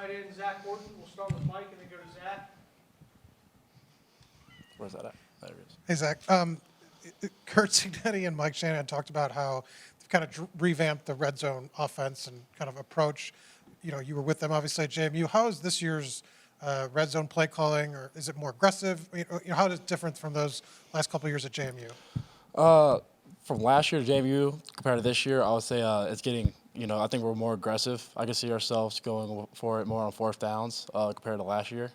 tight end Zach Horton. We'll start with Mike and then go to Zach. Where's that at? There it is. Hey, Zach. Kurt Cignetti and Mike Shanahan talked about how they've kind of revamped the red zone offense and kind of approach. You know, you were with them obviously at JMU. How is this year's red zone play calling, or is it more aggressive? You know, how is it different from those last couple of years at JMU? From last year to JMU compared to this year, I would say it's getting, I think we're more aggressive. I can see ourselves going for it more on fourth downs compared to last year.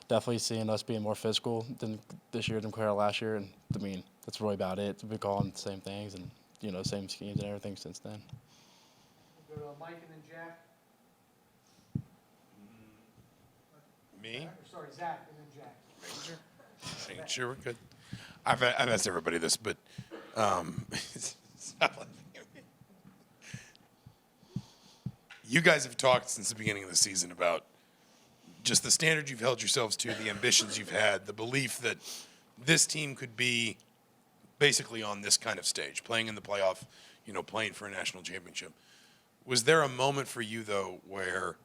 Definitely seeing us being more physical than this year than compared to last year. And, I mean, that's really about it. We've been calling the same things and, same schemes and everything since then. We'll go to Mike and then Jack. Me? Sorry, Zach and then Jack. Making sure we're good. I've asked everybody this, but stop laughing at me. You guys have talked since the beginning of the season about just the standard you've held yourselves to, the ambitions you've had, the belief that this team could be basically on this kind of stage, playing in the playoff, playing for a national championship. Was there a moment for you, though, where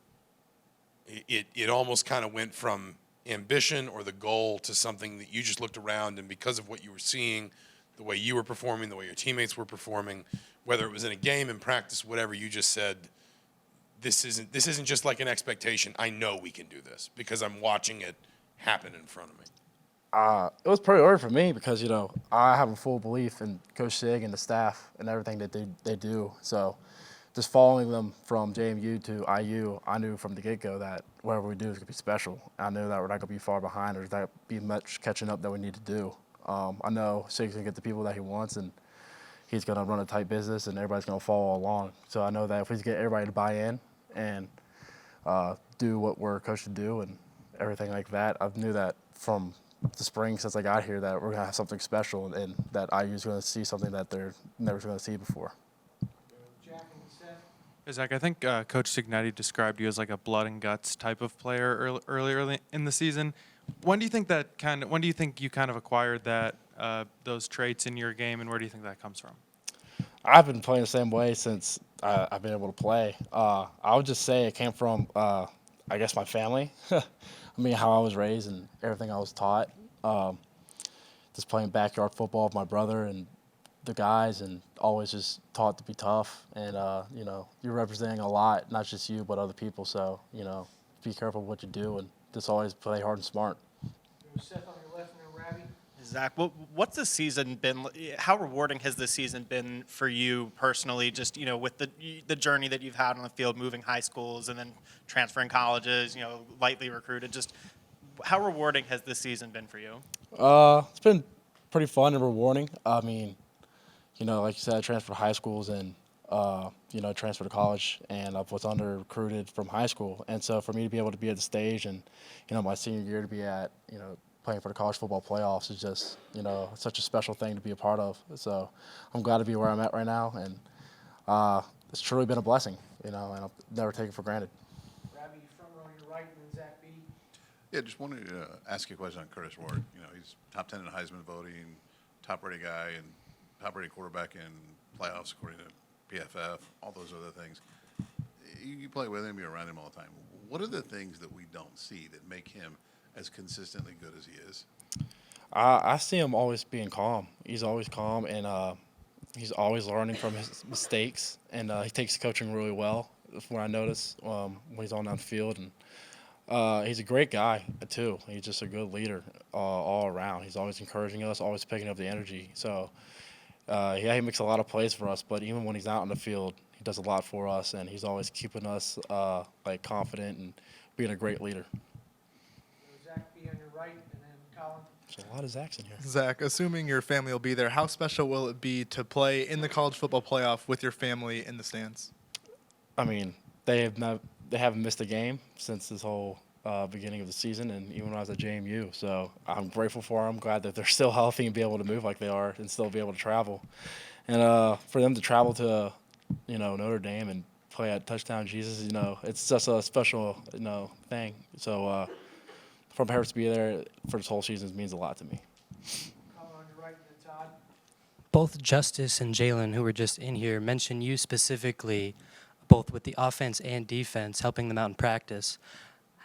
it almost kind of went from ambition or the goal to something that you just looked around and because of what you were seeing, the way you were performing, the way your teammates were performing, whether it was in a game, in practice, whatever, you just said, this isn't just like an expectation. I know we can do this because I'm watching it happen in front of me. It was pretty hard for me because, I have a full belief in Coach Sig and the staff and everything that they do. So just following them from JMU to IU, I knew from the get-go that whatever we do is going to be special. I knew that we're not going to be far behind. There's not going to be much catching up that we need to do. I know Sig's going to get the people that he wants, and he's going to run a tight business, and everybody's going to follow along. So I know that if we get everybody to buy in and do what we're coached to do and everything like that, I knew that from the spring since I got here that we're going to have something special and that IU's going to see something that they're never going to see before. Jack and Seth. Hey, Zach, I think Coach Cignetti described you as like a blood and guts type of player earlier in the season. When do you think you kind of acquired that those traits in your game, and where do you think that comes from? I've been playing the same way since I've been able to play. I would just say it came from, I guess, my family. I mean, how I was raised and everything I was taught. Just playing backyard football with my brother and the guys, and always just taught to be tough. And, you're representing a lot, not just you, but other people. So, be careful what you do and just always play hard and smart. Seth on your left and then Ravi. Zach, what's the season been? How rewarding has this season been for you personally? Just with the journey that you've had on the field, moving high schools and then transferring colleges, lightly recruited. Just how rewarding has this season been for you? It's been pretty fun and rewarding. I mean, like you said, I transferred to high schools and transferred to college, and I was under recruited from high school. And so for me to be able to be at the stage and my senior year to be at playing for the college football playoffs is just, such a special thing to be a part of. So I'm glad to be where I'm at right now, and it's truly been a blessing, and I'll never take it for granted. Ravi, front row on your right, and then Zach B. Yeah, just wanted to ask you a question on Curtis Ward. He's top 10 in Heisman voting, top-rated guy, and top-rated quarterback in playoffs according to PFF, all those other things. You play with him, you're around him all the time. What are the things that we don't see that make him as consistently good as he is? I see him always being calm. He's always calm, and he's always learning from his mistakes, and he takes coaching really well. That's what I notice when he's on down the field. And he's a great guy, too. He's just a good leader all around. He's always encouraging us, always picking up the energy. So, he makes a lot of plays for us, but even when he's out on the field, he does a lot for us, and he's always keeping us confident and being a great leader. Zach B on your right, and then Colin. There's a lot of Zachs in here. Zach, assuming your family will be there, how special will it be to play in the college football playoff with your family in the stands? I mean, they haven't missed a game since this whole beginning of the season, and even when I was at JMU. So I'm grateful for them. Glad that they're still healthy and be able to move like they are and still be able to travel. And for them to travel to, Notre Dame and play at Touchdown Jesus, it's just a special, thing. So for my parents to be there for this whole season means a lot to me. Colin on your right, and then Todd. Both Justice and Jalen, who were just in here, mentioned you specifically both with the offense and defense, helping them out in practice.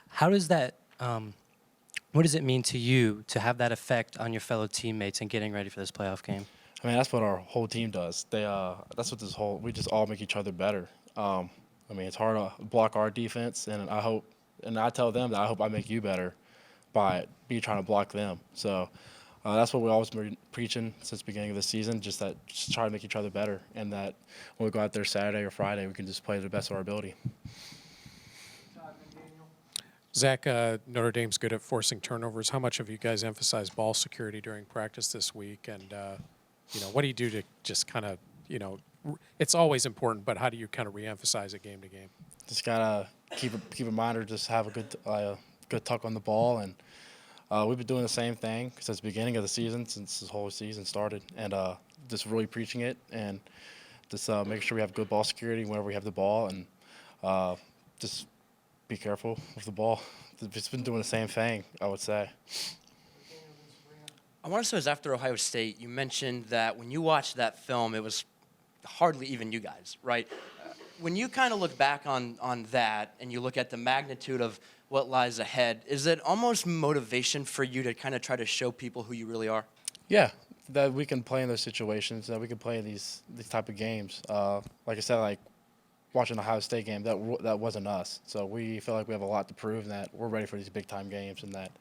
How does that, what does it mean to you to have that effect on your fellow teammates and getting ready for this playoff game? I mean, that's what our whole team does. That's what we just all make each other better. I mean, it's hard to block our defense, and I tell them that I hope I make you better by me trying to block them. So that's what we always been preaching since the beginning of the season, just try to make each other better, and that when we go out there Saturday or Friday, we can just play to the best of our ability. Todd and Daniel. Zach, Notre Dame's good at forcing turnovers. How much have you guys emphasized ball security during practice this week? And, what do you do to just kind of, it's always important, but how do you kind of reemphasize it game to game? Just gotta keep in mind or just have a good tuck on the ball, and we've been doing the same thing since the beginning of the season, since this whole season started, and just really preaching it, and just making sure we have good ball security whenever we have the ball, and just be careful with the ball. We've just been doing the same thing, I would say. Daniel and Sabrina. I want to say it was after Ohio State. You mentioned that when you watched that film, it was hardly even you guys, right? When you kind of look back on that and you look at the magnitude of what lies ahead, is it almost motivation for you to kind of try to show people who you really are? Yeah, that we can play in those situations, that we can play in these type of games. Like I said, like watching the Ohio State game, that wasn't us. So we feel like we have a lot to prove, and that we're ready for these big time games, and that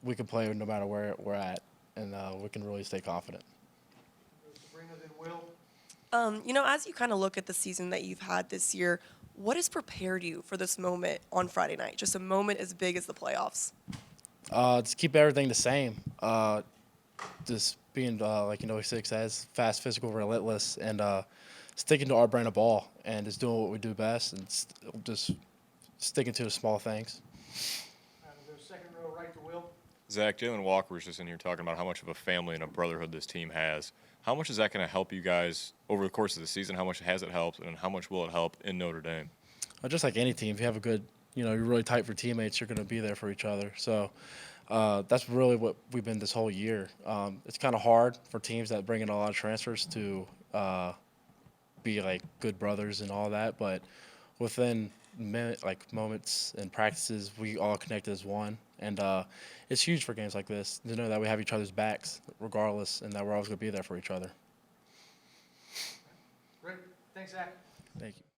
we can play no matter where we're at, and we can really stay confident. Sabrina, then Will. As you kind of look at the season that you've had this year, what has prepared you for this moment on Friday night? Just a moment as big as the playoffs. Just keep everything the same. Just being, like Six says, fast, physical, relentless, and sticking to our brand of ball, and just doing what we do best, and just sticking to the small things. We'll go second row right to Will. Zach, Jalen Walker was just in here talking about how much of a family and a brotherhood this team has. How much is that going to help you guys over the course of the season? How much has it helped, and how much will it help in Notre Dame? Just like any team, if you have a good, you're really tight for teammates, you're going to be there for each other. So that's really what we've been this whole year. It's kind of hard for teams that bring in a lot of transfers to be like good brothers and all that, but within moments and practices, we all connect as one, and it's huge for games like this to know that we have each other's backs regardless, and that we're always going to be there for each other. Great. Thanks, Zach. Thank you.